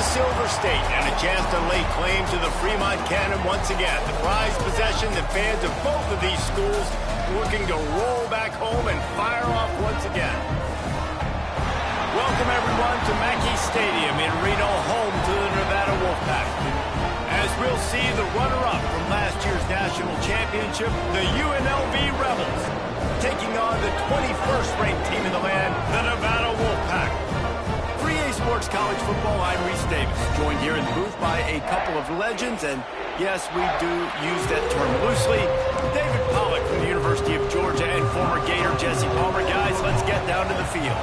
the Silver State and a chance to lay claim to the Fremont Cannon once again. The prized possession that fans of both of these schools looking to roll back home and fire off once again. Welcome everyone to Mackey Stadium in Reno, home to the Nevada Wolfpack. As we'll see the runner-up from last year's national championship, the UNLV Rebels, taking on the 21st ranked team in the land, the Nevada Wolfpack. For EA Sports College Football, I'm Reese Davis, joined here in the booth by a couple of legends, and yes, we do use that term loosely. David Pollack from the University of Georgia and former Gator Jesse Palmer. Guys, let's get down to the field.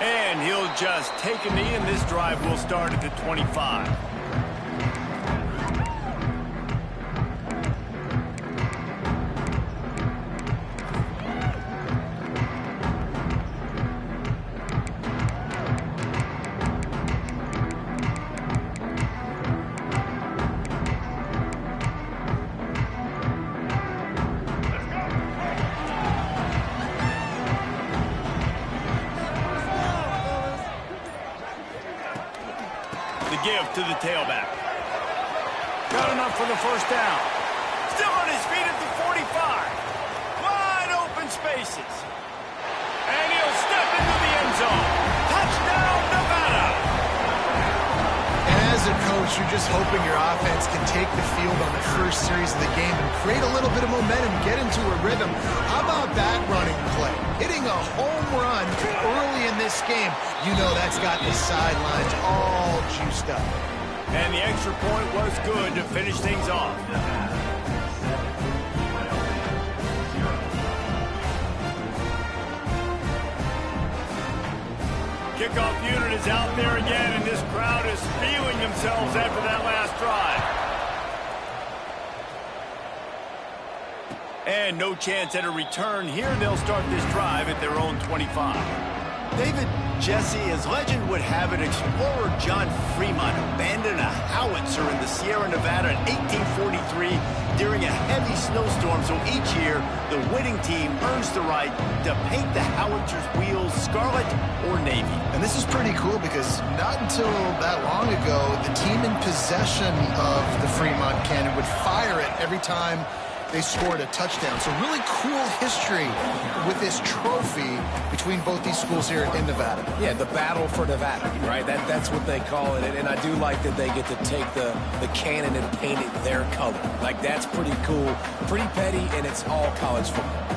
And he'll just take a knee, and this drive will start at the 25. Give to the tailback. Got enough for the first down. Still on his feet at the 45. Wide open spaces. And he'll step into the end zone. Touchdown, Nevada. And as a coach, you're just hoping your offense can take the field on the first series of the game and create a little bit of momentum, get into a rhythm. How about that running play? Hitting a home run early in this game. You know that's got the sidelines all juiced up. And the extra point was good to finish things off. Kickoff unit is out there again, and this crowd is feeling themselves after that last drive. And no chance at a return here. They'll start this drive at their own 25. David, Jesse, as legend would have it, explorer John Fremont abandoned a howitzer in the Sierra Nevada in 1843 during a heavy snowstorm. So each year, the winning team earns the right to paint the howitzer's wheels scarlet or navy. And this is pretty cool because not until that long ago, the team in possession of the Fremont Cannon would fire it every time they scored a touchdown. So really cool history with this trophy between both these schools here in Nevada. Yeah, the battle for Nevada, right? That's what they call it. And I do like that they get to take the cannon and paint it their color. Like, that's pretty cool, pretty petty, and it's all college football.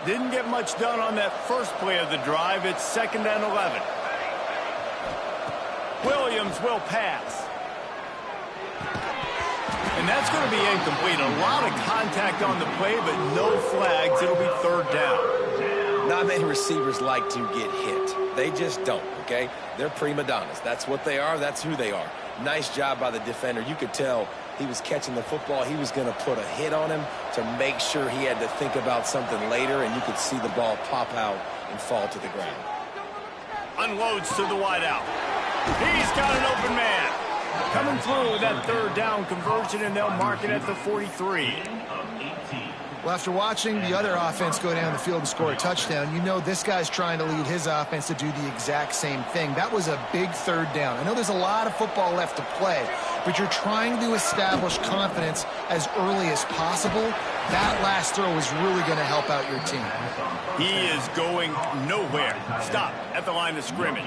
Didn't get much done on that first play of the drive. It's 2nd and 11. Williams will pass. And that's going to be incomplete. A lot of contact on the play, but no flags. It'll be 3rd down. Not many receivers like to get hit. They just don't, okay? They're prima donnas. That's what they are. That's who they are. Nice job by the defender. You could tell he was catching the football. He was going to put a hit on him to make sure he had to think about something later, and you could see the ball pop out and fall to the ground. Unloads to the wideout. He's got an open man. Coming through with that 3rd down conversion, and they'll mark it at the 43. Well, after watching the other offense go down the field and score a touchdown, you know this guy's trying to lead his offense to do the exact same thing. That was a big 3rd down. I know there's a lot of football left to play, but you're trying to establish confidence as early as possible. That last throw is really going to help out your team. He is going nowhere. Stop at the line of scrimmage.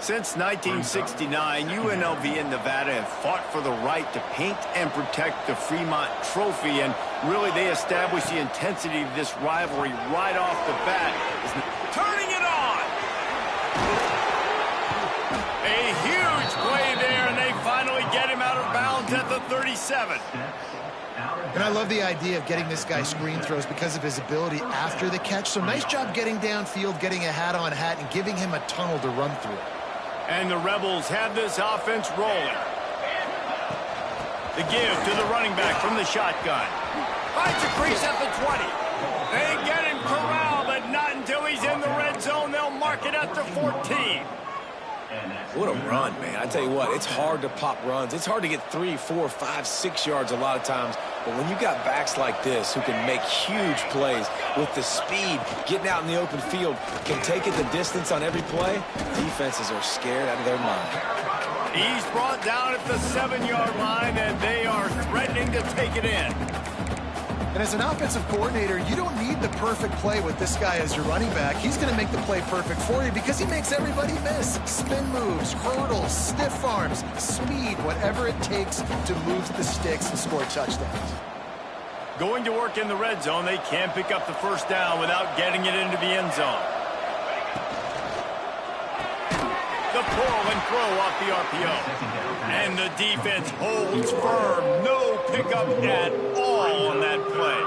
Since 1969, UNLV and Nevada have fought for the right to paint and protect the Fremont Trophy, and really they established the intensity of this rivalry right off the bat. Turning it on! A huge play there, and they finally get him out of bounds at the 37. And I love the idea of getting this guy screen throws because of his ability after the catch. So nice job getting downfield, getting a hat-on hat, and giving him a tunnel to run through. And the Rebels have this offense rolling. The give to the running back from the shotgun. Finds a crease at the 20. They get him corralled, but not until he's in the red zone. They'll mark it at the 14. What a run, man. I tell you what, it's hard to pop runs. It's hard to get 3, 4, 5, 6 yards a lot of times. But when you got backs like this who can make huge plays with the speed, getting out in the open field, can take it the distance on every play, defenses are scared out of their mind. He's brought down at the 7-yard line, and they are threatening to take it in. And as an offensive coordinator, you don't need the perfect play with this guy as your running back. He's going to make the play perfect for you because he makes everybody miss. Spin moves, hurdles, stiff arms, speed, whatever it takes to move the sticks and score touchdowns. Going to work in the red zone, they can't pick up the first down without getting it into the end zone. The pull and throw off the RPO. And the defense holds firm. No pickup at all on that play.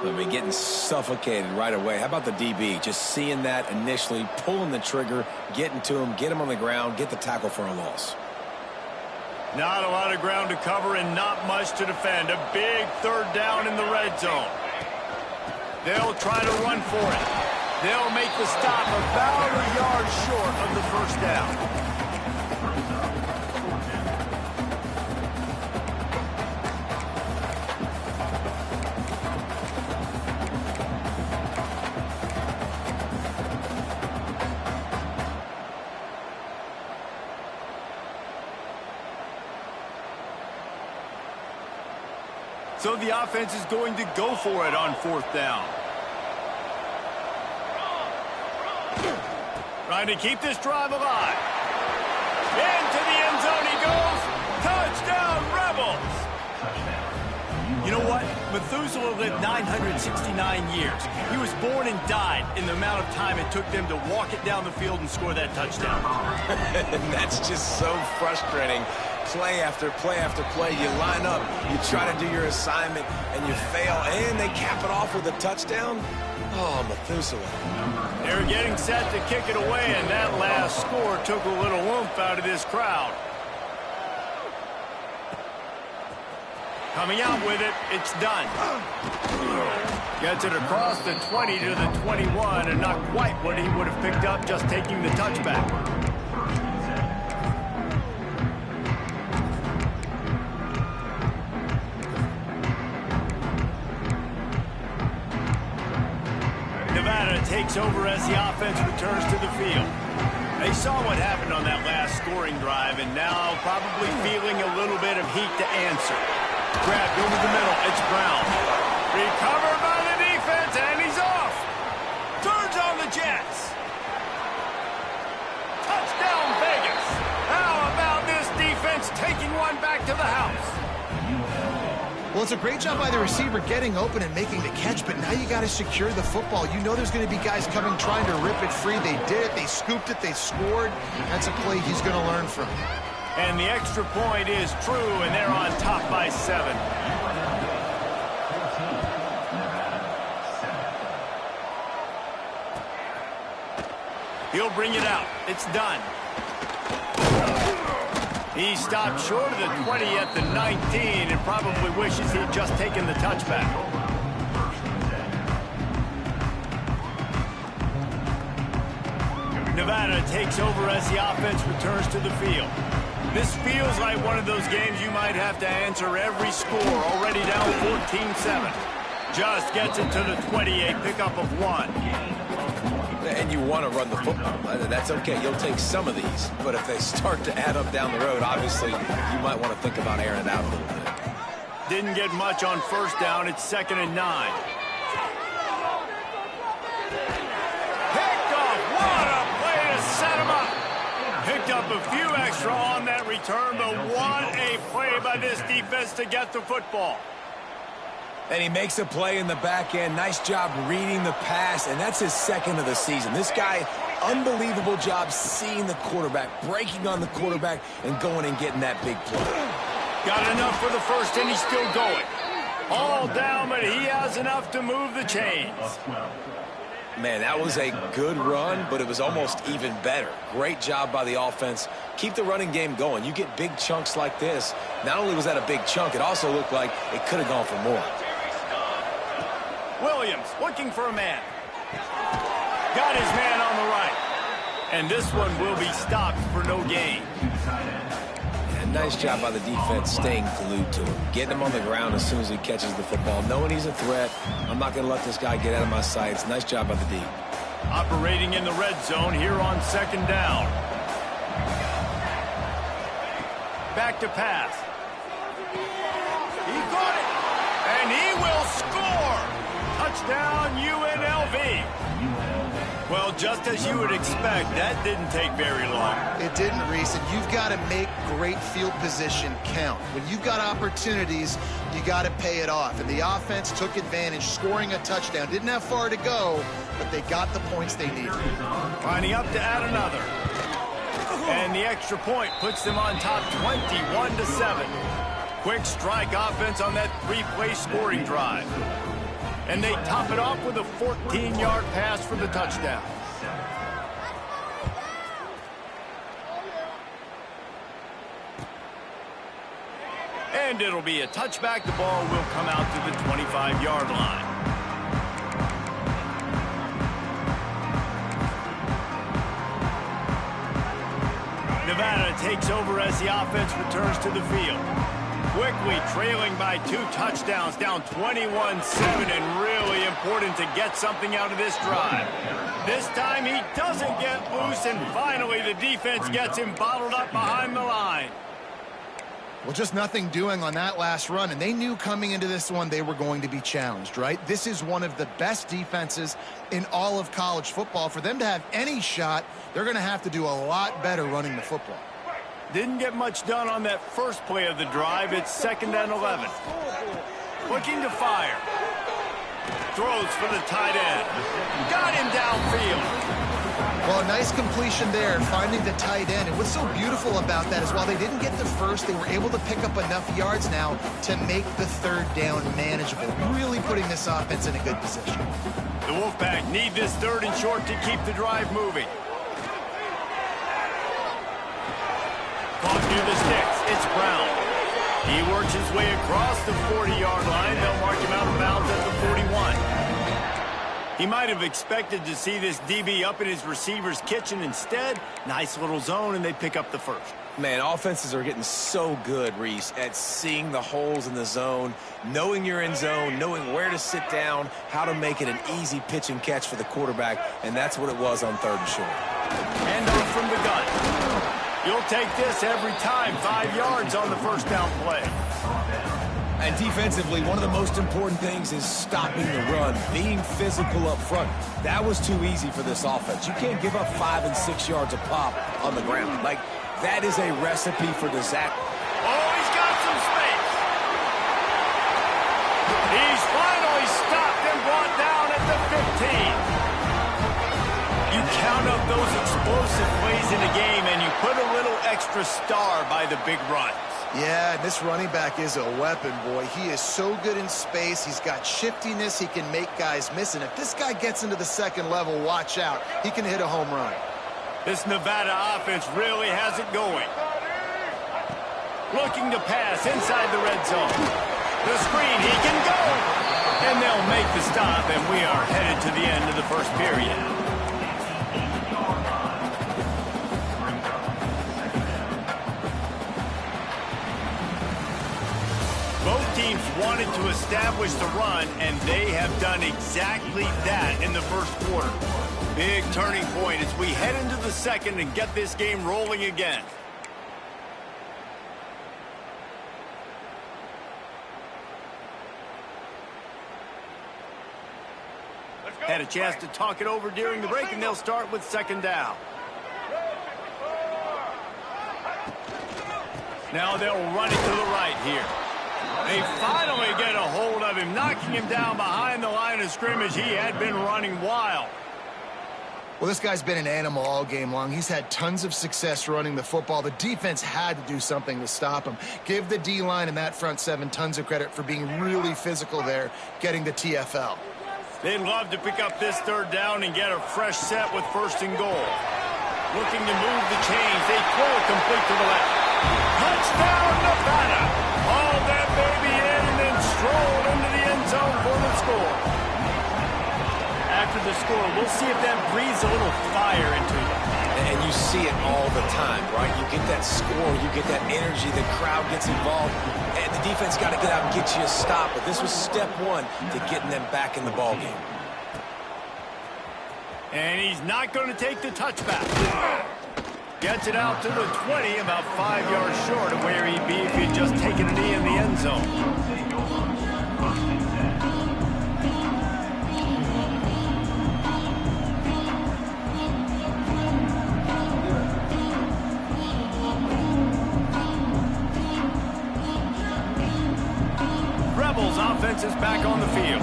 They'll be getting suffocated right away. How about the DB? Just seeing that initially, pulling the trigger, getting to him, get him on the ground, get the tackle for a loss. Not a lot of ground to cover and not much to defend. A big third down in the red zone. They'll try to run for it. They'll make the stop about a yard short of the first down. So the offense is going to go for it on fourth down. Trying to keep this drive alive. Into the end zone he goes. Touchdown, Rebels. You know what? Methuselah lived 969 years. He was born and died in the amount of time it took them to walk it down the field and score that touchdown. And that's just so frustrating. Play after play after play. You line up, you try to do your assignment, and you fail, and they cap it off with a touchdown. Oh, Methuselah. They're getting set to kick it away, and that last score took a little oomph out of this crowd. Coming out with it, it's done. Gets it across the 20 to the 21, and not quite what he would have picked up just taking the touchback. Nevada takes over as the offense returns to the field. They saw what happened on that last scoring drive, and now probably feeling a little bit of heat to answer. Grabbed over the middle, it's Brown. Recovered by the defense, and he's off. Turns on the Jets. Touchdown, Vegas. How about this defense taking one back to the house? Well, it's a great job by the receiver getting open and making the catch, but now you got to secure the football. You know there's going to be guys coming trying to rip it free. They did it. They scooped it. They scored. That's a play he's going to learn from. And the extra point is true, and they're on top by 7. He'll bring it out. It's done. He stopped short of the 20 at the 19 and probably wishes he'd just taken the touchback. Nevada takes over as the offense returns to the field. This feels like one of those games you might have to answer every score, already down 14-7. Just gets it to the 28, pickup of 1. And you want to run the football. That's okay. You'll take some of these. But if they start to add up down the road, obviously, you might want to think about airing it out a little bit. Didn't get much on first down. It's 2nd and 9. Picked off. What a play to set him up. Picked up a few extra on that return, but what a play by this defense to get the football. And he makes a play in the back end. Nice job reading the pass, and that's his 2nd of the season. This guy, unbelievable job seeing the quarterback, breaking on the quarterback, and going and getting that big play. Got enough for the first, and he's still going. All down, but he has enough to move the chains. Man, that was a good run, but it was almost even better. Great job by the offense. Keep the running game going. You get big chunks like this. Not only was that a big chunk, it also looked like it could have gone for more. Williams looking for a man. Got his man on the right. And this one will be stopped for no gain. And nice job by the defense staying glued to him. Getting him on the ground as soon as he catches the football. Knowing he's a threat, I'm not going to let this guy get out of my sights. Nice job by the D. Operating in the red zone here on second down. Back to pass. He got it. And he will score. Touchdown UNLV. Well, just as you would expect, that didn't take very long. It didn't, Reese, and you've got to make great field position count. When you've got opportunities, you got to pay it off. And the offense took advantage, scoring a touchdown. Didn't have far to go, but they got the points they needed. Lining up to add another. And the extra point puts them on top 21-7. Quick strike offense on that three-play scoring drive. And they top it off with a 14-yard pass for the touchdown. And it'll be a touchback. The ball will come out to the 25-yard line. Nevada takes over as the offense returns to the field. Quickly trailing by 2 touchdowns, down 21-7, and really important to get something out of this drive. This time he doesn't get loose, and finally the defense gets him bottled up behind the line. Well, just nothing doing on that last run, and they knew coming into this one they were going to be challenged, right? This is one of the best defenses in all of college football. For them to have any shot, they're going to have to do a lot better running the football. Didn't get much done on that first play of the drive. It's 2nd and 11. Looking to fire. Throws for the tight end. Got him downfield. Well, a nice completion there, finding the tight end. And what's so beautiful about that is while they didn't get the first, they were able to pick up enough yards now to make the 3rd down manageable. Really putting this offense in a good position. The Wolfpack need this 3rd and short to keep the drive moving. Caught near the sticks. It's Brown. He works his way across the 40-yard line. They'll mark him out of bounds at the 41. He might have expected to see this DB up in his receiver's kitchen. Instead, nice little zone, and they pick up the first. Man, offenses are getting so good, Reese, at seeing the holes in the zone, knowing you're in zone, knowing where to sit down, how to make it an easy pitch and catch for the quarterback, and that's what it was on 3rd and short. Hand off from the gun. You'll take this every time. 5 yards on the 1st down play. And defensively, one of the most important things is stopping the run, being physical up front. That was too easy for this offense. You can't give up 5 and 6 yards a pop on the ground. Like, that is a recipe for disaster. Oh, he's got some space. He's finally stopped and brought down at the 15. You count up those explosive plays in a game, and you put a little extra star by the big runs. Yeah, this running back is a weapon, boy. He is so good in space. He's got shiftiness. He can make guys miss. And if this guy gets into the 2nd level, watch out. He can hit a home run. This Nevada offense really has it going. Looking to pass inside the red zone. The screen, he can go. And they'll make the stop, and we are headed to the end of the 1st period. Both teams wanted to establish the run, and they have done exactly that in the 1st quarter. Big turning point as we head into the 2nd and get this game rolling again. Had a chance to talk it over during the break, and they'll start with 2nd down. Now they'll run it to the right here. They finally get a hold of him, knocking him down behind the line of scrimmage. He had been running wild. Well, this guy's been an animal all game long. He's had tons of success running the football. The defense had to do something to stop him. Give the D-line and that front 7 tons of credit for being really physical there, getting the TFL. They'd love to pick up this 3rd down and get a fresh set with 1st and goal. Looking to move the chains. They throw it complete to the left. Touchdown, Nevada! Hauled that baby in and then strolled into the end zone for the score. After the score, we'll see if that breathes a little fire into them. And you see it all the time, right? You get that score, you get that energy, the crowd gets involved, and the defense got to get out and get you a stop. But this was step one to getting them back in the ballgame. And he's not going to take the touchback. Gets it out to the 20, about 5 yards short of where he'd be if he'd just taken a knee in the end zone. Rebels offense is back on the field.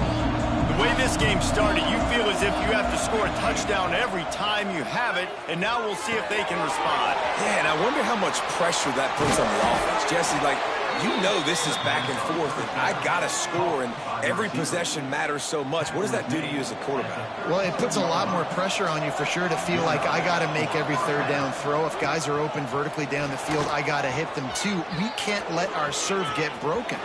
The way this game started, you feel as if you have to score a touchdown every time you have it, and now we'll see if they can respond. Yeah, and I wonder how much pressure that puts on the offense. Jesse, like, you know this is back and forth, and I got to score, and every possession matters so much. What does that do to you as a quarterback? Well, it puts a lot more pressure on you for sure to feel like I got to make every third down throw. If guys are open vertically down the field, I got to hit them too. We can't let our serve get broken.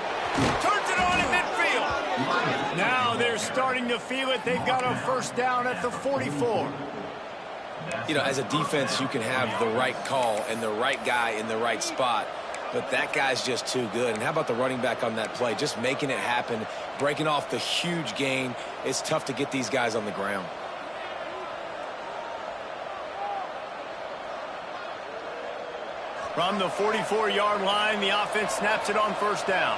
Turns it on in midfield. Now they're starting to feel it. They've got a first down at the 44. You know, as a defense, you can have the right call and the right guy in the right spot, but that guy's just too good. And how about the running back on that play? Just making it happen, breaking off the huge gain. It's tough to get these guys on the ground. From the 44-yard line, the offense snaps it on first down.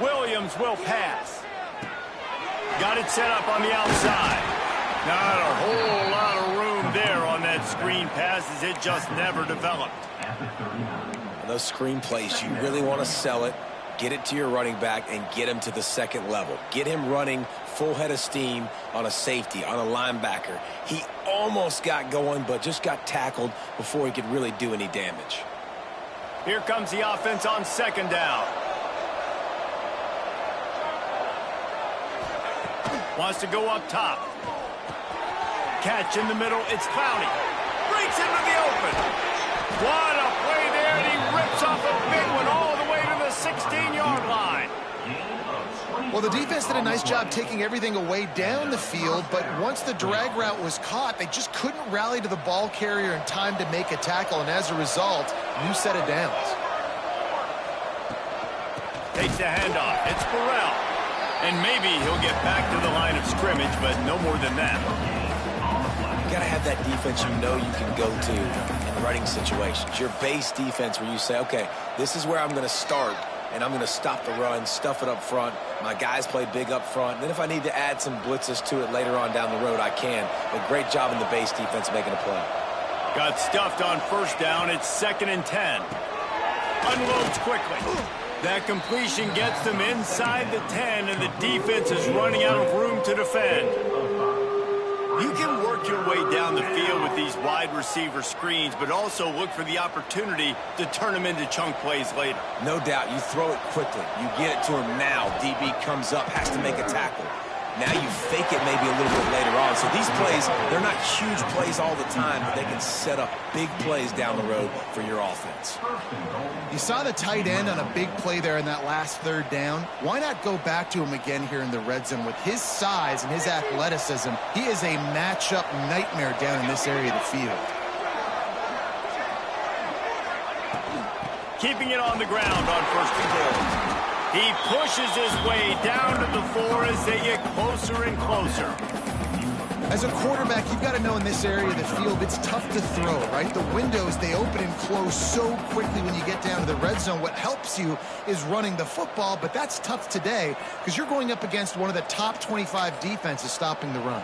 Williams will pass. Got it set up on the outside. Not a whole lot of room there on that screen pass as it just never developed. And those screen plays, you really want to sell it, get it to your running back, and get him to the second level. Get him running full head of steam on a safety, on a linebacker. He almost got going, but just got tackled before he could really do any damage. Here comes the offense on second down. Wants to go up top. Catch in the middle. It's Clowney. Breaks into the open. What a play there, and he rips off a big one all the way to the 16-yard line. Well, the defense did a nice job taking everything away down the field, but once the drag route was caught, they just couldn't rally to the ball carrier in time to make a tackle, and as a result, new set of downs. Takes the handoff. It's Burrell. And maybe he'll get back to the line of scrimmage, but no more than that. You got to have that defense you know you can go to in running situations. Your base defense where you say, okay, this is where I'm going to start, and I'm going to stop the run, stuff it up front. My guys play big up front. And then if I need to add some blitzes to it later on down the road, I can. But great job in the base defense making a play. Got stuffed on first down. It's 2nd and 10. Unloads quickly. That completion gets them inside the 10, and the defense is running out of room to defend. You can work your way down the field with these wide receiver screens, but also look for the opportunity to turn them into chunk plays later. No doubt. You throw it quickly. You get it to him now. DB comes up, has to make a tackle. Now you fake it maybe a little bit later on. So these plays, they're not huge plays all the time, but they can set up big plays down the road for your offense. You saw the tight end on a big play there in that last third down. Why not go back to him again here in the red zone? With his size and his athleticism, he is a matchup nightmare down in this area of the field. Keeping it on the ground on 1st and 4. He pushes his way down to the 4 as they get closer and closer. As a quarterback, you've got to know in this area of the field, it's tough to throw, right? The windows, they open and close so quickly when you get down to the red zone. What helps you is running the football, but that's tough today because you're going up against one of the top 25 defenses stopping the run.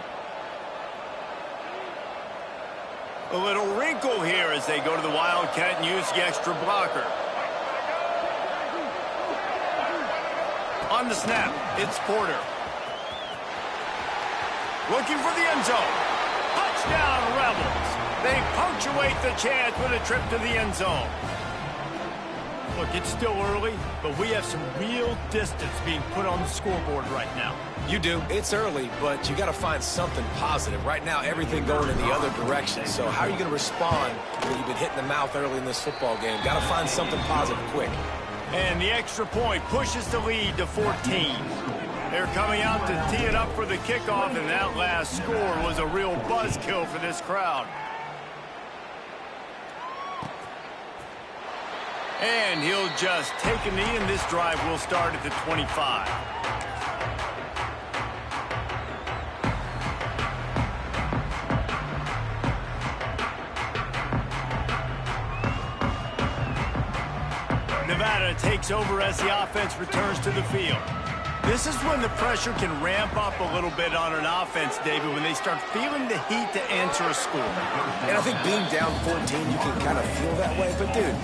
A little wrinkle here as they go to the Wildcat and use the extra blocker. On the snap, it's Porter. Looking for the end zone. Touchdown, Rebels. They punctuate the chance with a trip to the end zone. Look, it's still early, but we have some real distance being put on the scoreboard right now. You do. It's early, but you got to find something positive. Right now, everything going in the other direction. So how are you going to respond when you've been hit in the mouth early in this football game? Got to find something positive quick. And the extra point pushes the lead to 14. They're coming out to tee it up for the kickoff, and that last score was a real buzzkill for this crowd. And he'll just take a knee, and this drive will start at the 25. Nevada takes over as the offense returns to the field. This is when the pressure can ramp up a little bit on an offense, David, when they start feeling the heat to answer a score. And I think being down 14, you can kind of feel that way. But, dude,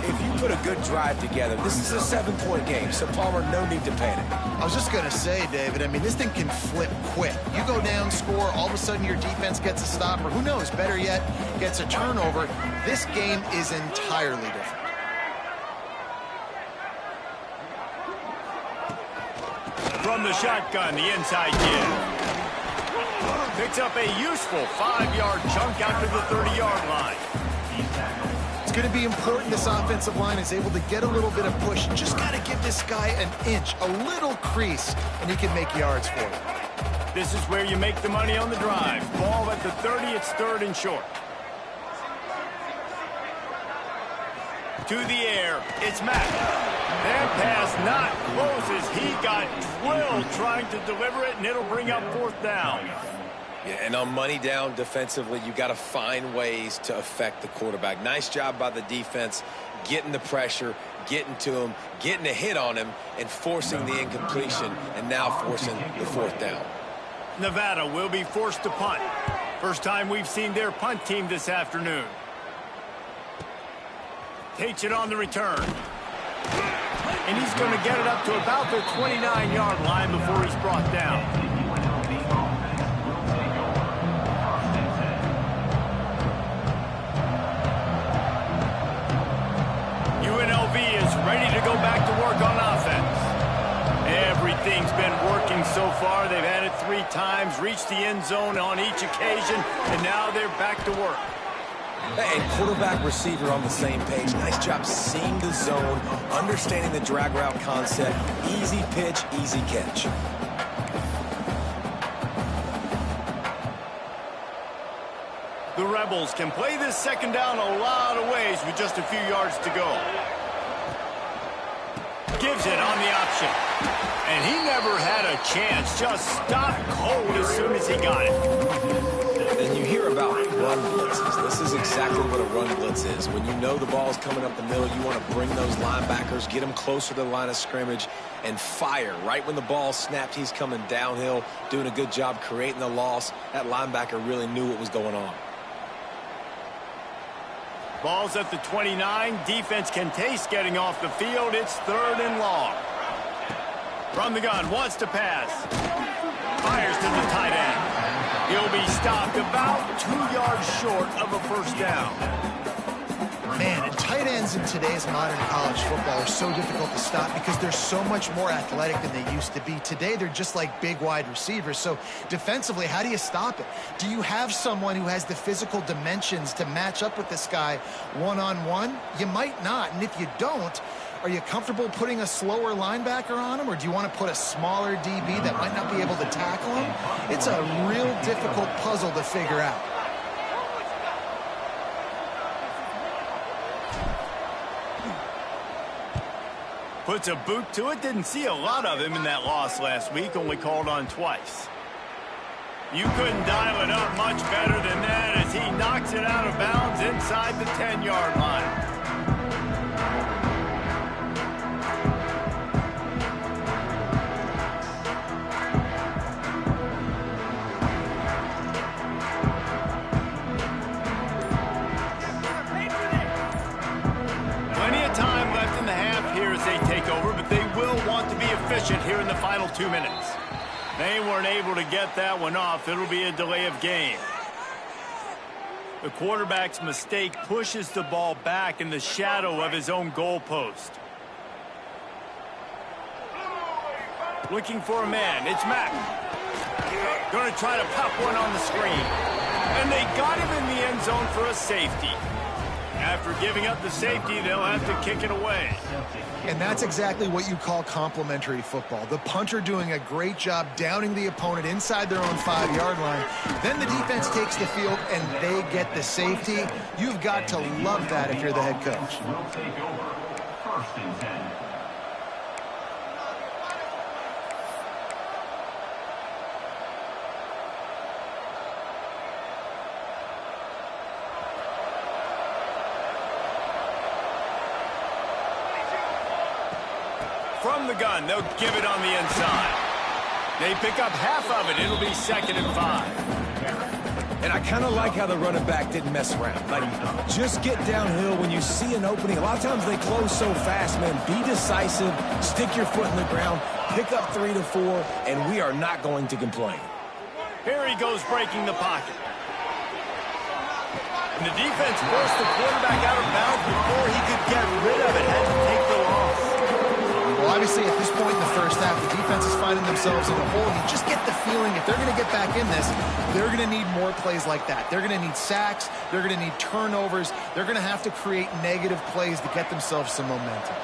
if you put a good drive together, this is a 7-point game, so, Palmer, no need to panic. I was just going to say, David, I mean, this thing can flip quick. You go down, score, all of a sudden your defense gets a stop, or who knows, better yet, gets a turnover. This game is entirely different. From the shotgun, the inside give. Picks up a useful 5-yard chunk out to the 30-yard line. It's going to be important this offensive line is able to get a little bit of push. Just got to give this guy an inch, a little crease, and he can make yards for you. This is where you make the money on the drive. Ball at the 30, it's 3rd and short. To the air, it's Mack. That pass not closes. He got drilled trying to deliver it, and it'll bring up 4th down. Yeah, and on money down defensively, you got to find ways to affect the quarterback. Nice job by the defense, getting the pressure, getting to him, getting a hit on him, and forcing the incompletion, and now forcing the 4th down. Nevada will be forced to punt. First time we've seen their punt team this afternoon. Takes it on the return. And he's going to get it up to about the 29-yard line before he's brought down. UNLV is ready to go back to work on offense. Everything's been working so far. They've had it 3 times, reached the end zone on each occasion, and now they're back to work. And quarterback, receiver on the same page. Nice job seeing the zone, understanding the drag route concept. Easy pitch, easy catch. The Rebels can play this second down a lot of ways with just a few yards to go. Gives it on the option. And he never had a chance. Just stopped cold as soon as he got it. And you hear about run blitzes. This is exactly what a run blitz is. When you know the ball's coming up the middle, you want to bring those linebackers, get them closer to the line of scrimmage, and fire. Right when the ball snapped, he's coming downhill, doing a good job creating the loss. That linebacker really knew what was going on. Ball's at the 29. Defense can taste getting off the field. It's 3rd and long. From the gun, wants to pass. Fires to the tight end. He'll be stopped about 2 yards short of a 1st down. Man, and tight ends in today's modern college football are so difficult to stop because they're so much more athletic than they used to be. Today, they're just like big wide receivers. So defensively, how do you stop it? Do you have someone who has the physical dimensions to match up with this guy one-on-one? You might not. And if you don't, are you comfortable putting a slower linebacker on him, or do you want to put a smaller DB that might not be able to tackle him? It's a real difficult puzzle to figure out. Puts a boot to it. Didn't see a lot of him in that loss last week, only called on twice. You couldn't dial it up much better than that as he knocks it out of bounds inside the 10-yard line. Efficient here in the final 2 minutes. They weren't able to get that one off. It'll be a delay of game. The quarterback's mistake pushes the ball back in the shadow of his own goalpost. Looking for a man. It's Mack. Going to try to pop one on the screen. And they got him in the end zone for a safety. After giving up the safety, they'll have to kick it away. And that's exactly what you call complementary football. The punter doing a great job downing the opponent inside their own 5-yard line. Then the defense takes the field and they get the safety. You've got to love that if you're the head coach. First and 10. From the gun, they'll give it on the inside. They pick up half of it. It'll be 2nd and 5. And I kind of like how the running back didn't mess around. Like, just get downhill when you see an opening. A lot of times they close so fast, man. Be decisive, stick your foot in the ground, pick up 3 to 4, and we are not going to complain. Here he goes breaking the pocket. And the defense forced the quarterback out of bounds before he could get rid of it. Had to take the loss. Well, obviously, at this point in the first half, the defense is finding themselves in a hole. You just get the feeling if they're going to get back in this, they're going to need more plays like that. They're going to need sacks. They're going to need turnovers. They're going to have to create negative plays to get themselves some momentum.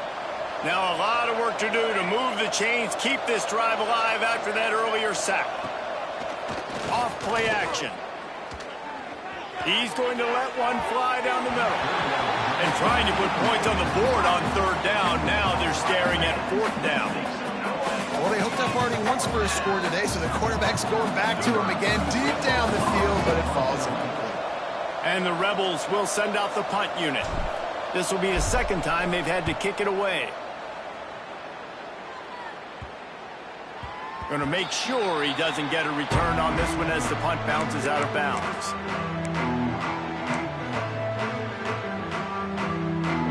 Now a lot of work to do to move the chains, keep this drive alive after that earlier sack. Off play action. He's going to let one fly down the middle. And trying to put points on the board on 3rd down. Now they're staring at 4th down. Well, they hooked up already once for a score today, so the quarterback's going back to him again deep down the field, but it falls incomplete. And the Rebels will send out the punt unit. This will be the 2nd time they've had to kick it away. Going to make sure he doesn't get a return on this one as the punt bounces out of bounds.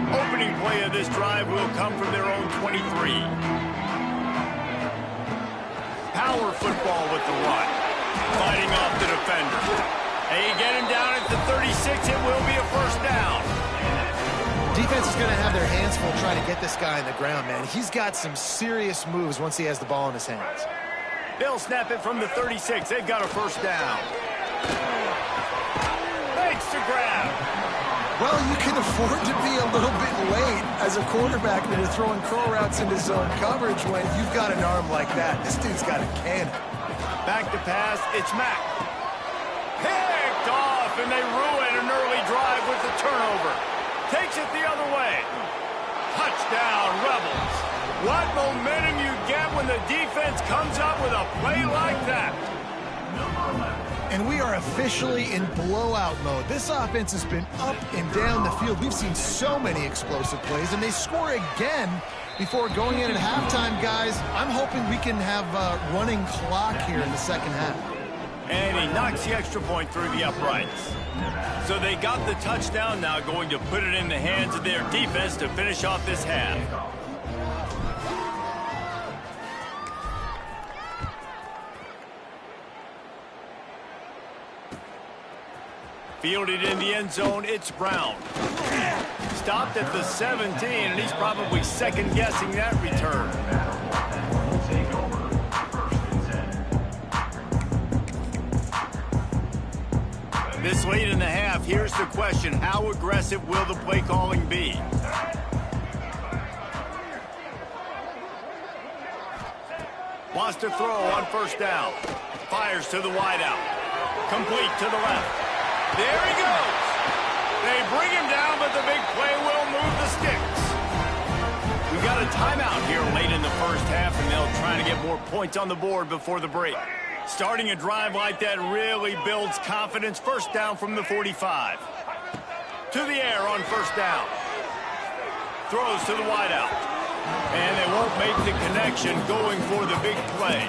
Opening play of this drive will come from their own 23. Power football with the run. Fighting off the defender. They get him down at the 36. It will be a 1st down. Defense is going to have their hands full trying to get this guy on the ground, man. He's got some serious moves once he has the ball in his hands. They'll snap it from the 36. They've got a 1st down. Makes the grab. Well, you can afford to be a little bit late as a quarterback when you're throwing curl routes into zone coverage when you've got an arm like that. This dude's got a cannon. Back to pass. It's Mack. Picked off, and they ruin an early drive with the turnover. Takes it the other way. Touchdown, Rebels. What momentum you get when the defense comes up with a play like that. And we are officially in blowout mode. This offense has been up and down the field. We've seen so many explosive plays, and they score again before going in at halftime, guys. I'm hoping we can have a running clock here in the 2nd half. And he knocks the extra point through the uprights. So they got the touchdown, now going to put it in the hands of their defense to finish off this half. Fielded in the end zone, it's Brown. Stopped at the 17, and he's probably second-guessing that return. This late in the half, here's the question. How aggressive will the play calling be? Wants to throw on 1st down. Fires to the wideout. Complete to the left. There he goes. They bring him down, but the big play will move the sticks. We've got a timeout here late in the 1st half, and they'll try to get more points on the board before the break. Starting a drive like that really builds confidence. 1st down from the 45. To the air on 1st down. Throws to the wideout. And they won't make the connection going for the big play.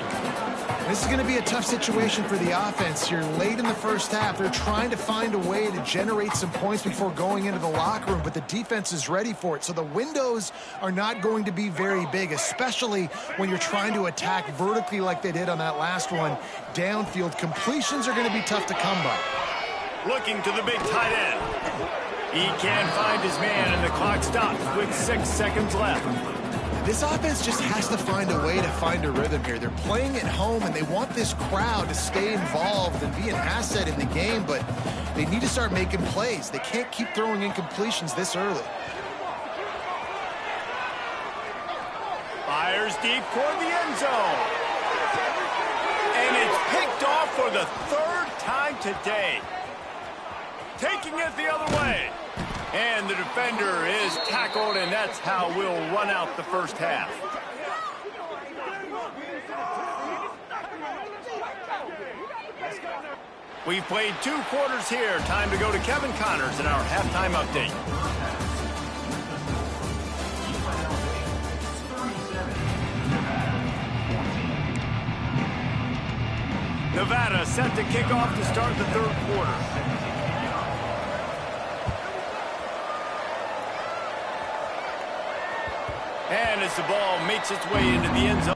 This is going to be a tough situation for the offense here late in the 1st half. They're trying to find a way to generate some points before going into the locker room, but the defense is ready for it. So the windows are not going to be very big, especially when you're trying to attack vertically like they did on that last one. Downfield completions are going to be tough to come by. Looking to the big tight end. He can't find his man, and the clock stops with 6 seconds left. This offense just has to find a way to find a rhythm here. They're playing at home, and they want this crowd to stay involved and be an asset in the game, but they need to start making plays. They can't keep throwing incompletions this early. Fires deep toward the end zone. And it's picked off for the third time today. Taking it the other way. And the defender is tackled, and that's how we'll run out the first half. We've played 2 quarters here. Time to go to Kevin Connors in our halftime update. Nevada set to kick off to start the third quarter. And as the ball makes its way into the end zone.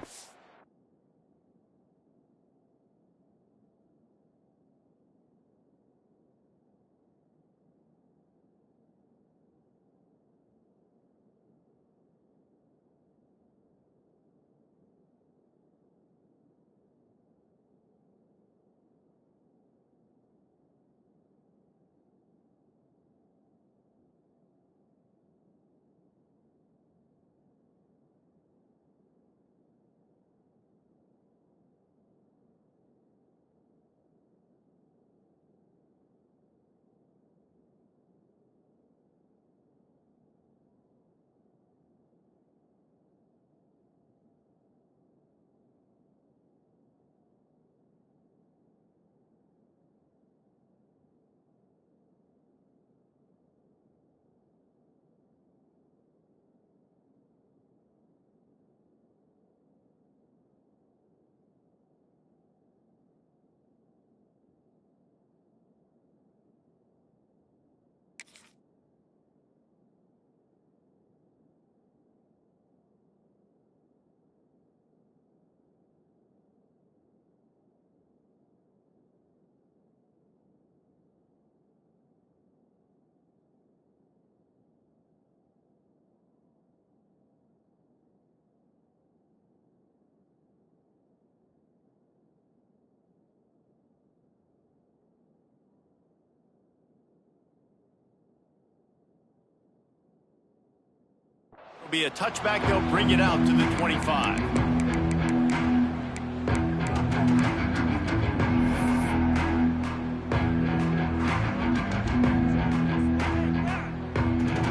Be a touchback. They'll bring it out to the 25.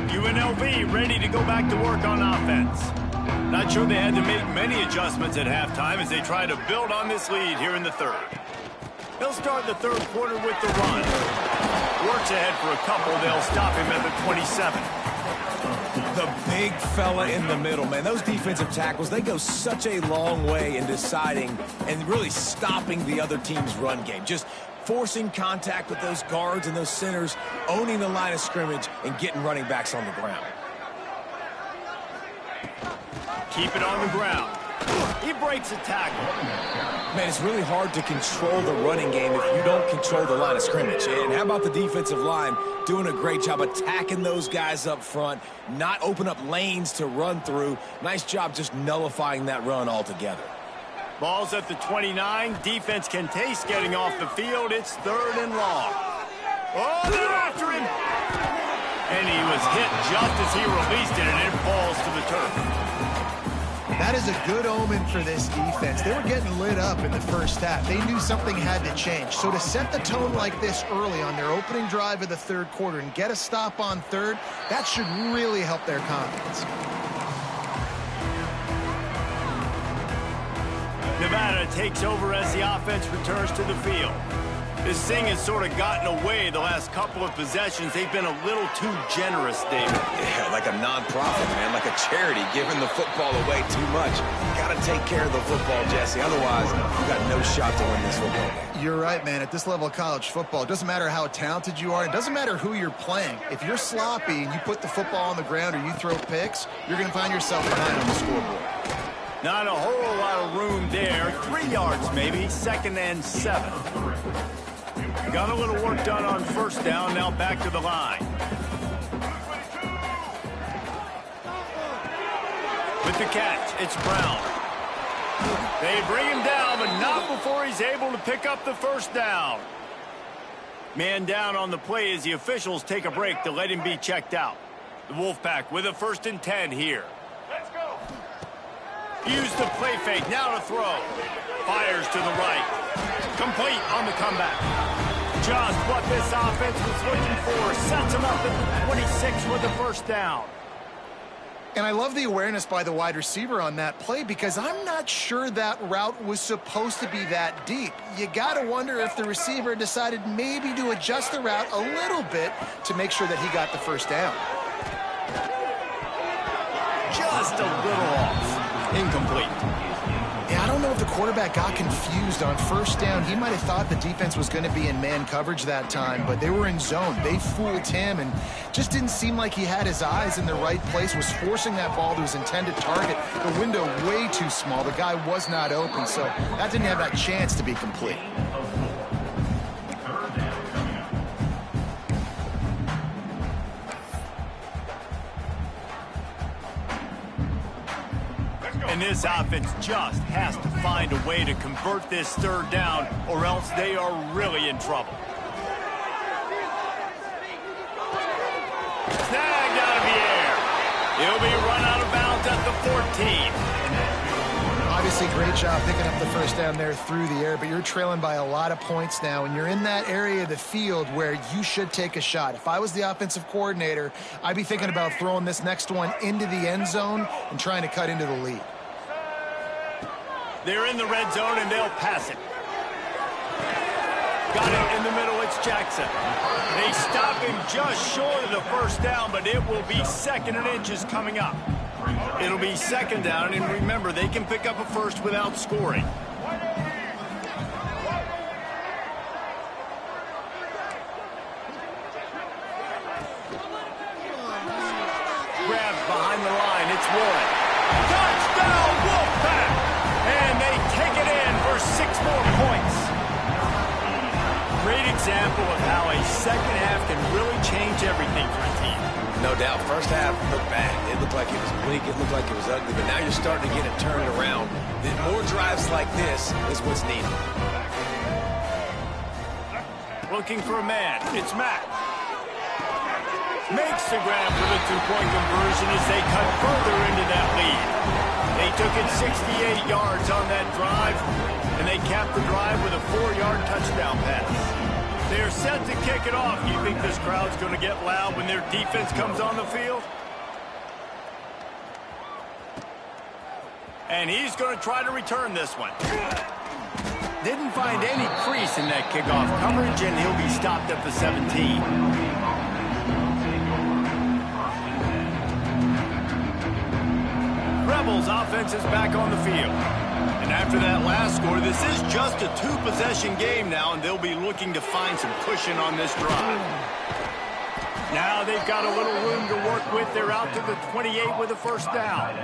UNLV ready to go back to work on offense. Not sure they had to make many adjustments at halftime as they try to build on this lead here in the third. They'll start the third quarter with the run. Works ahead for a couple. They'll stop him at the 27. The big fella in the middle, man. Those defensive tackles, they go such a long way in deciding and really stopping the other team's run game. Just forcing contact with those guards and those centers, owning the line of scrimmage, and getting running backs on the ground. Keep it on the ground. He breaks a tackle. Man, it's really hard to control the running game if you don't control the line of scrimmage. And how about the defensive line doing a great job attacking those guys up front, not open up lanes to run through. Nice job just nullifying that run altogether. Ball's at the 29. Defense can taste getting off the field. It's 3rd and long. Oh, they're after him. And he was hit just as he released it, and it falls to the turf. That is a good omen for this defense. They were getting lit up in the first half. They knew something had to change. So to set the tone like this early on their opening drive of the third quarter and get a stop on third, that should really help their confidence. Nevada takes over as the offense returns to the field. This thing has sort of gotten away the last couple of possessions. They've been a little too generous, David. Yeah, like a non-profit, man, like a charity, giving the football away too much. Got to take care of the football, Jesse. Otherwise, you've got no shot to win this football game. You're right, man. At this level of college football, it doesn't matter how talented you are. It doesn't matter who you're playing. If you're sloppy and you put the football on the ground or you throw picks, you're going to find yourself behind on the scoreboard. Not a whole lot of room there. 3 yards, maybe. 2nd and 7. Got a little work done on first down. Now back to the line. With the catch, it's Brown. They bring him down, but not before he's able to pick up the first down. Man down on the play as the officials take a break to let him be checked out. The Wolfpack with a 1st and 10 here. Let's go. Use the play fake, now to throw. Fires to the right. Complete on the comeback. Just what this offense was looking for. Sets him up at the 26 with the first down. And I love the awareness by the wide receiver on that play because I'm not sure that route was supposed to be that deep. You got to wonder if the receiver decided maybe to adjust the route a little bit to make sure that he got the first down. Just a little off. Incomplete. Yeah, I don't know if the quarterback got confused on first down. He might have thought the defense was going to be in man coverage that time, but they were in zone. They fooled him and just didn't seem like he had his eyes in the right place, was forcing that ball to his intended target. The window way too small. The guy was not open, so that didn't have that chance to be complete. And this offense just has to find a way to convert this 3rd down, or else they are really in trouble. Snagged out of the air. He'll be run out of bounds at the 14. Obviously, great job picking up the first down there through the air, but you're trailing by a lot of points now, and you're in that area of the field where you should take a shot. If I was the offensive coordinator, I'd be thinking about throwing this next one into the end zone and trying to cut into the lead. They're in the red zone, and they'll pass it. Got it in the middle. It's Jackson. They stop him just short of the first down, but it will be 2nd and inches coming up. It'll be 2nd down, and remember, they can pick up a first without scoring. Grabbed behind the line. It's Warren. Touchdown, Wolfpack! And they take it in for 6 more points. Great example of how a second half can really change everything for a team. No doubt. First half looked bad. It looked like it was bleak. It looked like it was ugly. But now you're starting to get it turned around. Then more drives like this is what's needed. Looking for a man. It's Matt. Makes the grab for the 2-point conversion as they cut further into that lead. They took it 68 yards on that drive, and they capped the drive with a 4-yard touchdown pass. They're set to kick it off. Do you think this crowd's going to get loud when their defense comes on the field? And he's going to try to return this one. Didn't find any crease in that kickoff coverage, and he'll be stopped at the 17. Rebels offense is back on the field. And after that last score, this is just a 2-possession game now, and they'll be looking to find some cushion on this drive. Now they've got a little room to work with. They're out to the 28 with a first down.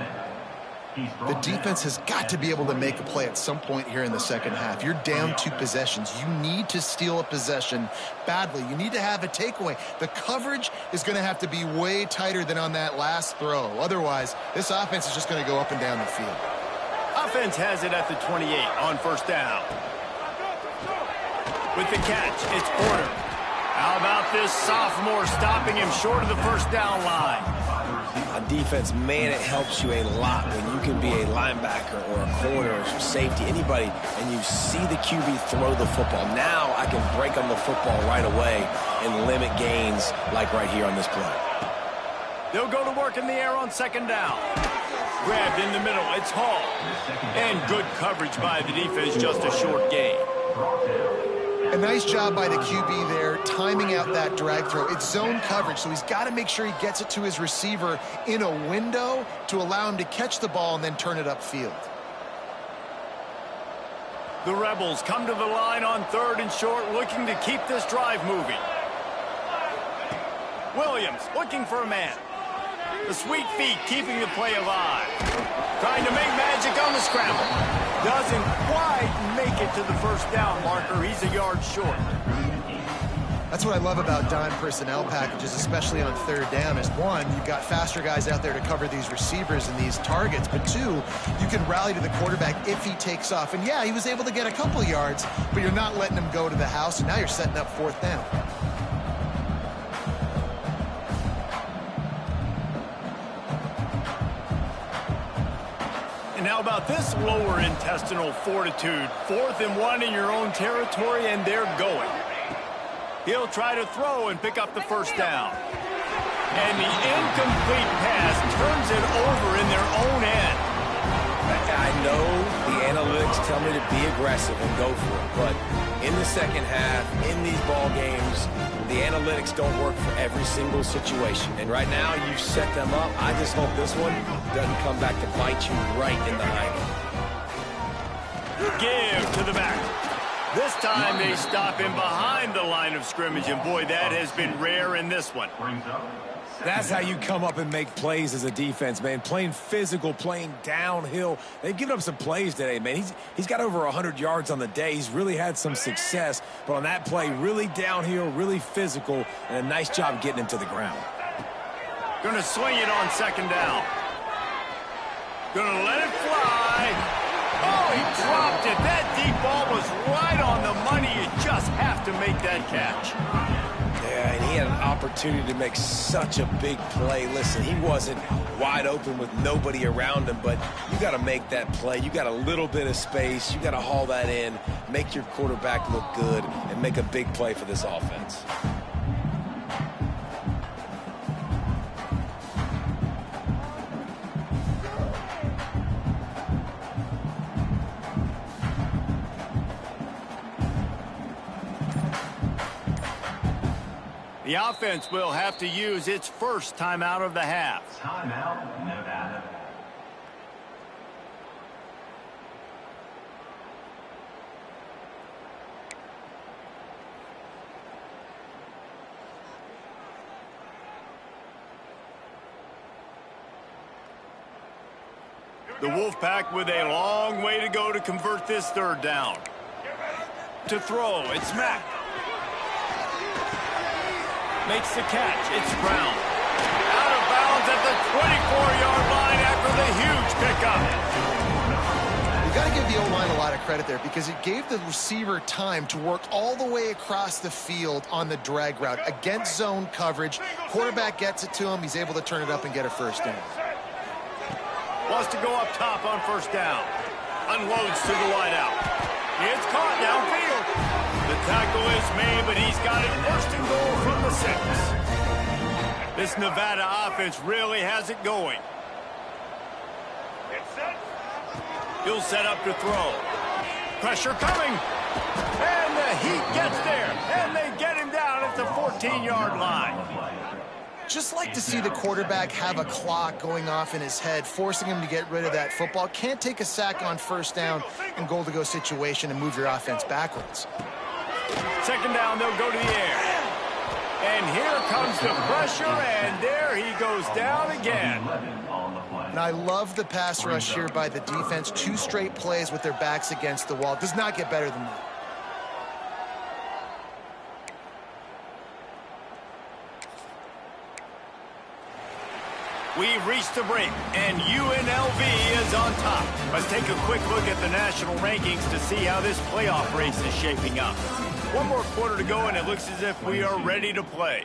The defense has got to be able to make a play at some point here in the second half. You're down 2 possessions. You need to steal a possession badly. You need to have a takeaway. The coverage is going to have to be way tighter than on that last throw. Otherwise, this offense is just going to go up and down the field. Offense has it at the 28 on first down. With the catch, it's Porter. How about this sophomore stopping him short of the first down line? On defense, man, it helps you a lot when you can be a linebacker or a corner or safety, anybody, and you see the QB throw the football. Now I can break on the football right away and limit gains like right here on this play. They'll go to work in the air on second down. Grabbed in the middle, it's Hall. And good coverage by the defense, just a short gain. A nice job by the QB there, timing out that drag throw. It's zone coverage, so he's got to make sure he gets it to his receiver in a window to allow him to catch the ball and then turn it upfield. The Rebels come to the line on 3rd and short, looking to keep this drive moving. Williams looking for a man. The sweet feet keeping the play alive. Trying to make magic on the scramble. Doesn't quite make it to the first down marker. He's a yard short. That's what I love about dime personnel packages, especially on third down, is one, you've got faster guys out there to cover these receivers and these targets, but two, you can rally to the quarterback if he takes off. And yeah, he was able to get a couple yards, but you're not letting him go to the house, and now you're setting up fourth down. And how about this lower intestinal fortitude? 4th and 1 in your own territory, and they're going. He'll try to throw and pick up the first down. And the incomplete pass turns it over in their own end. I know the analytics tell me to be aggressive and go for it, but in the second half, in these ball games, the analytics don't work for every single situation. And right now, you've set them up. I just hope this one doesn't come back to bite you right in the hiney. Give to the back. This time they stop him behind the line of scrimmage, and boy, that has been rare in this one. That's how you come up and make plays as a defense, man. Playing physical, playing downhill. They've given up some plays today, man. He's got over 100 yards on the day. He's really had some success. But on that play, really downhill, really physical, and a nice job getting him to the ground. Gonna swing it on second down. Gonna let it fly. Oh, he dropped it. That deep ball was right on the money. You just have to make that catch. Yeah, and he had an opportunity to make such a big play. Listen, he wasn't wide open with nobody around him, but you got to make that play. You got a little bit of space. You got to haul that in, make your quarterback look good, and make a big play for this offense. The offense will have to use its first timeout of the half. Timeout, Nevada. The Wolfpack with a long way to go to convert this third down. To throw, it's Mack. Makes the catch. It's Brown. Out of bounds at the 24-yard line after the huge pickup. You got to give the O-line a lot of credit there because it gave the receiver time to work all the way across the field on the drag route against zone coverage. Quarterback gets it to him. He's able to turn it up and get a first down. Wants to go up top on first down. Unloads to the wideout. It's caught downfield. The tackle is made, but he's got it first and goal from the 6. This Nevada offense really has it going. He'll set up to throw. Pressure coming. And the Heat gets there. And they get him down at the 14-yard line. Just like to see the quarterback have a clock going off in his head, forcing him to get rid of that football. Can't take a sack on first down and goal-to-go situation and move your offense backwards. Second down, they'll go to the air. And here comes the pressure, and there he goes down again. And I love the pass rush here by the defense. 2 straight plays with their backs against the wall. Does not get better than that. We've reached the break, and UNLV is on top. Let's take a quick look at the national rankings to see how this playoff race is shaping up. One more quarter to go, and it looks as if we are ready to play.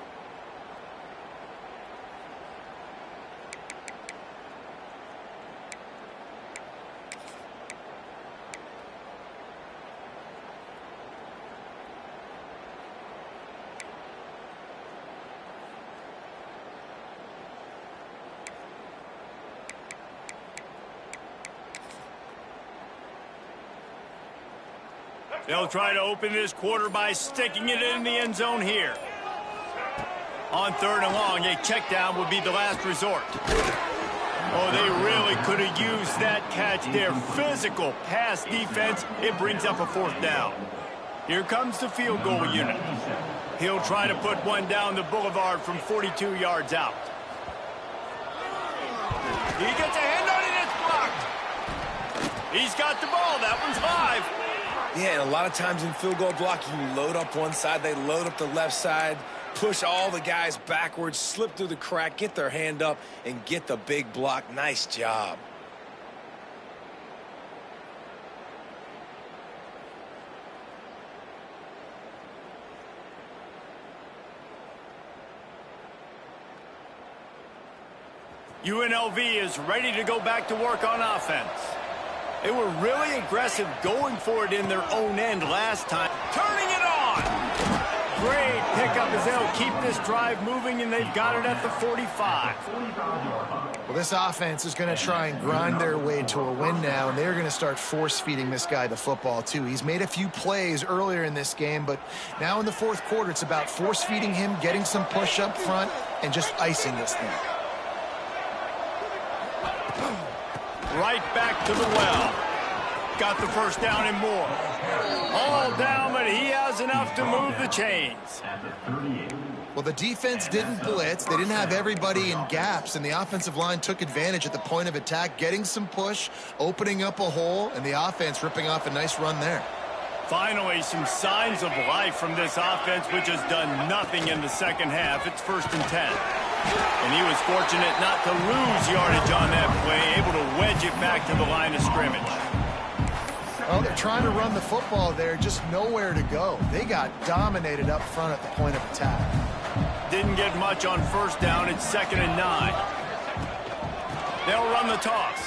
They'll try to open this quarter by sticking it in the end zone here. On third and long, a check down would be the last resort. Oh, they really could have used that catch there. Physical pass defense. It brings up a fourth down. Here comes the field goal unit. He'll try to put one down the boulevard from 42 yards out. He gets a hand on it. It's blocked. He's got the ball. That one's live. Yeah, and a lot of times in field goal block, you load up one side, they load up the left side, push all the guys backwards, slip through the crack, get their hand up, and get the big block. Nice job. UNLV is ready to go back to work on offense. They were really aggressive going for it in their own end last time. Turning it on! Great pickup as they'll keep this drive moving, and they've got it at the 45. Well, this offense is going to try and grind their way to a win now, and they're going to start force-feeding this guy the football, too. He's made a few plays earlier in this game, but now in the fourth quarter, it's about force-feeding him, getting some push up front, and just icing this thing. Right back to the well. Got the first down and more. All down, but he has enough to move the chains. Well, the defense didn't blitz. They didn't have everybody in gaps, and the offensive line took advantage at the point of attack, getting some push, opening up a hole, and the offense ripping off a nice run there. Finally, some signs of life from this offense, which has done nothing in the second half. It's 1st and 10. And he was fortunate not to lose yardage on that play, able to wedge it back to the line of scrimmage. Well, they're trying to run the football there, just nowhere to go. They got dominated up front at the point of attack. Didn't get much on 1st down. It's 2nd and 9. They'll run the toss.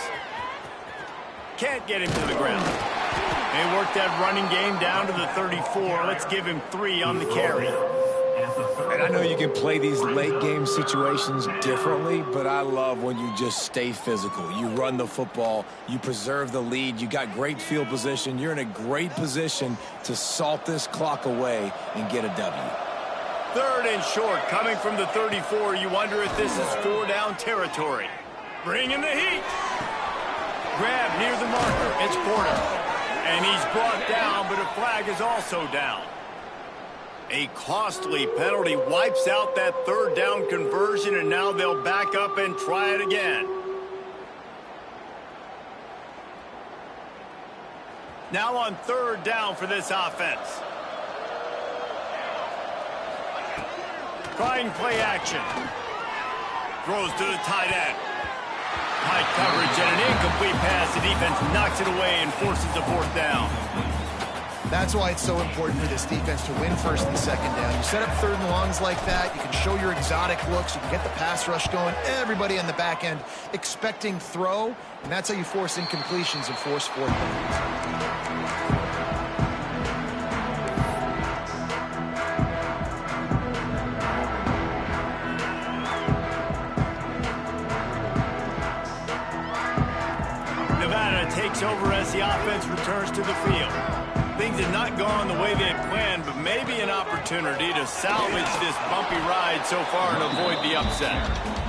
Can't get him to the ground. They worked that running game down to the 34. Let's give him 3 on the carry. And I know you can play these late game situations differently, but I love when you just stay physical. You run the football, you preserve the lead, you got great field position, you're in a great position to salt this clock away and get a W. 3rd and short, coming from the 34. You wonder if this is 4-down territory. Bringing the heat. Grab near the marker. It's Porter. And he's brought down, but a flag is also down. A costly penalty wipes out that 3rd down conversion, and now they'll back up and try it again. Now on 3rd down for this offense. Trying play action. Throws to the tight end. High coverage and an incomplete pass. The defense knocks it away and forces a 4th down. That's why it's so important for this defense to win 1st and 2nd down. You set up 3rd and longs like that, you can show your exotic looks, you can get the pass rush going, everybody on the back end expecting throw, and that's how you force incompletions and force 4th downs. Nevada takes over as the offense returns to the field. Things had not gone the way they had planned, but maybe an opportunity to salvage this bumpy ride so far and avoid the upset.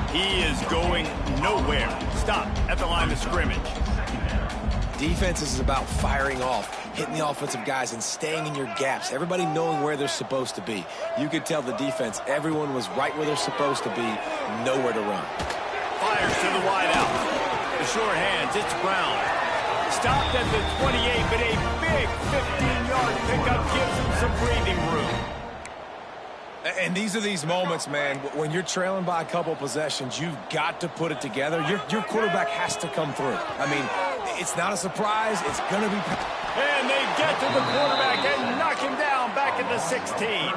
He is going nowhere. Stop at the line of scrimmage. Defense is about firing off, hitting the offensive guys and staying in your gaps, everybody knowing where they're supposed to be. You could tell the defense, everyone was right where they're supposed to be, nowhere to run. Fires to the wide out. The short hands, it's Brown. Stopped at the 28, but a big 15-yard pickup gives him some breathing room. And these are these moments, man, when you're trailing by a couple possessions, you've got to put it together. Your quarterback has to come through. I mean, it's not a surprise. It's going to be... And they get to the quarterback and knock him down back at the 16.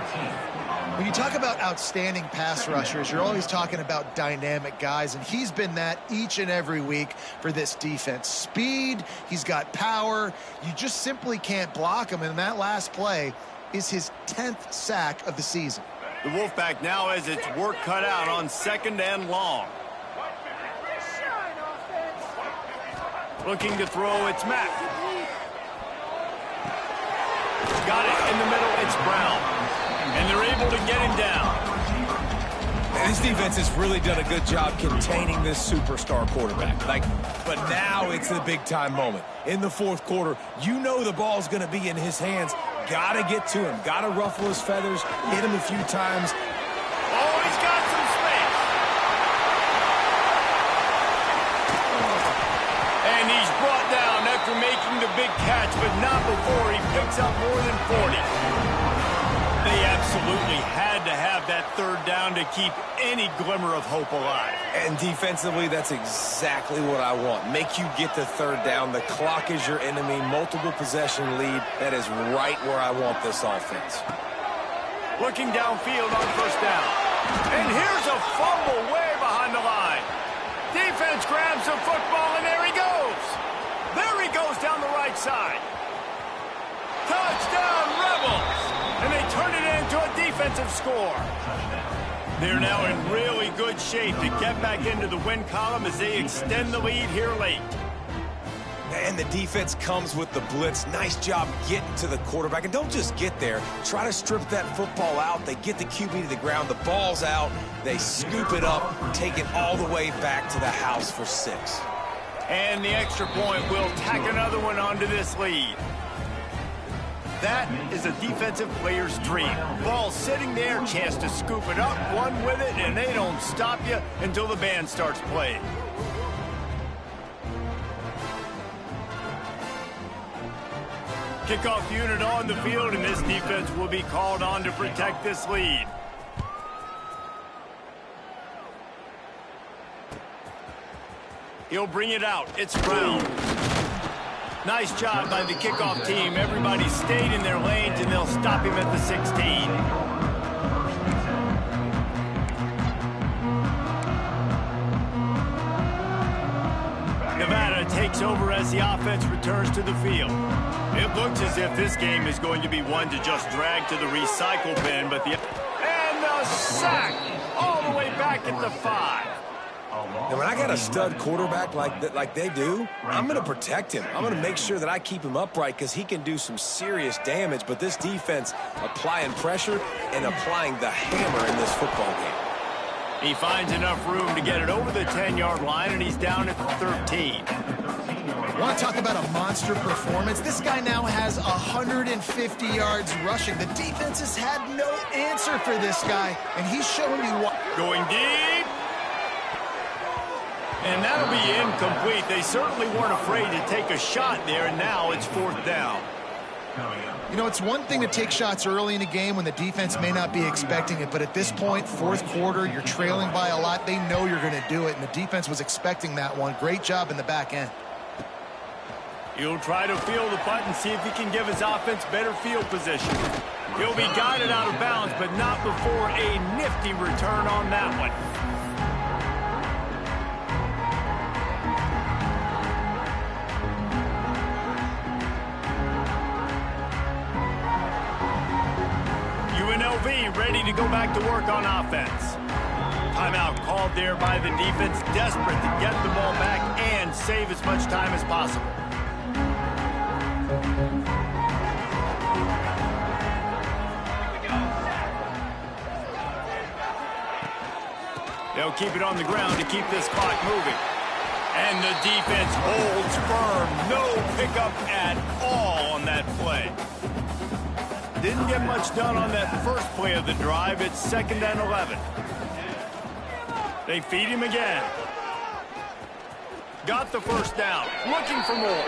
When you talk about outstanding pass rushers, you're always talking about dynamic guys, and he's been that each and every week for this defense. Speed, he's got power. You just simply can't block him, and that last play is his 10th sack of the season. The Wolfpack now has its work cut out on 2nd and long. Looking to throw, it's Mack. Got it in the middle, it's Brown. And they're able to get him down. And this defense has really done a good job containing this superstar quarterback. But now it's the big-time moment. In the 4th quarter, you know the ball's going to be in his hands. Got to get to him. Got to ruffle his feathers, hit him a few times. Oh, he's got some space. And he's brought down at after making the big catch, but not before he picks up more than 40. They absolutely had to have that third down to keep any glimmer of hope alive. And defensively, that's exactly what I want. Make you get the third down. The clock is your enemy. Multiple possession lead. That is right where I want this offense. Looking downfield on first down. And here's a fumble way behind the line. Defense grabs the football, and there he goes. There he goes down the right side. Touchdown, Rebels! And they turn it into a defensive score. They're now in really good shape to get back into the win column as they extend the lead here late. And the defense comes with the blitz. Nice job getting to the quarterback. And don't just get there. Try to strip that football out. They get the QB to the ground. The ball's out. They scoop it up, take it all the way back to the house for 6. And the extra point will tack another one onto this lead. That is a defensive player's dream. Ball sitting there, chance to scoop it up, one with it, and they don't stop you until the band starts playing. Kickoff unit on the field, and this defense will be called on to protect this lead. He'll bring it out. It's Brown. Nice job by the kickoff team. Everybody stayed in their lanes, and they'll stop him at the 16. Nevada takes over as the offense returns to the field. It looks as if this game is going to be one to just drag to the recycle bin, but and the sack all the way back at the 5. Now, when I got a stud quarterback like they do, I'm going to protect him. I'm going to make sure that I keep him upright because he can do some serious damage. But this defense applying pressure and applying the hammer in this football game. He finds enough room to get it over the 10-yard line, and he's down at the 13. Want to talk about a monster performance? This guy now has 150 yards rushing. The defense has had no answer for this guy, and he's showing you what. Going deep. And that'll be incomplete. They certainly weren't afraid to take a shot there, and now it's 4th down. You know, it's one thing to take shots early in a game when the defense may not be expecting it, but at this point, 4th quarter, you're trailing by a lot. They know you're going to do it, and the defense was expecting that one. Great job in the back end. He'll try to field the punt and see if he can give his offense better field position. He'll be guided out of bounds, but not before a nifty return on that one. UNLV ready to go back to work on offense. Timeout called there by the defense, desperate to get the ball back and save as much time as possible. They'll keep it on the ground to keep this clock moving. And the defense holds firm. No pickup at all on that play. Didn't get much done on that first play of the drive. It's 2nd and 11. They feed him again. Got the first down. Looking for more.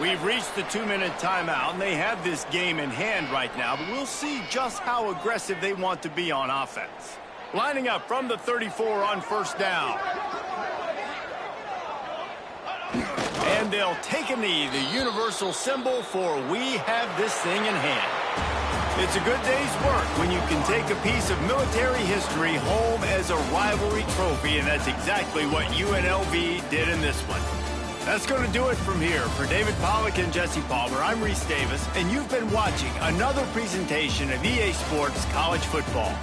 We've reached the 2-minute timeout, and they have this game in hand right now, but we'll see just how aggressive they want to be on offense. Lining up from the 34 on first down. And they'll take a knee, the universal symbol for we have this thing in hand. It's a good day's work when you can take a piece of military history home as a rivalry trophy, and that's exactly what UNLV did in this one. That's going to do it from here. For David Pollack and Jesse Palmer, I'm Reese Davis, and you've been watching another presentation of EA Sports College Football.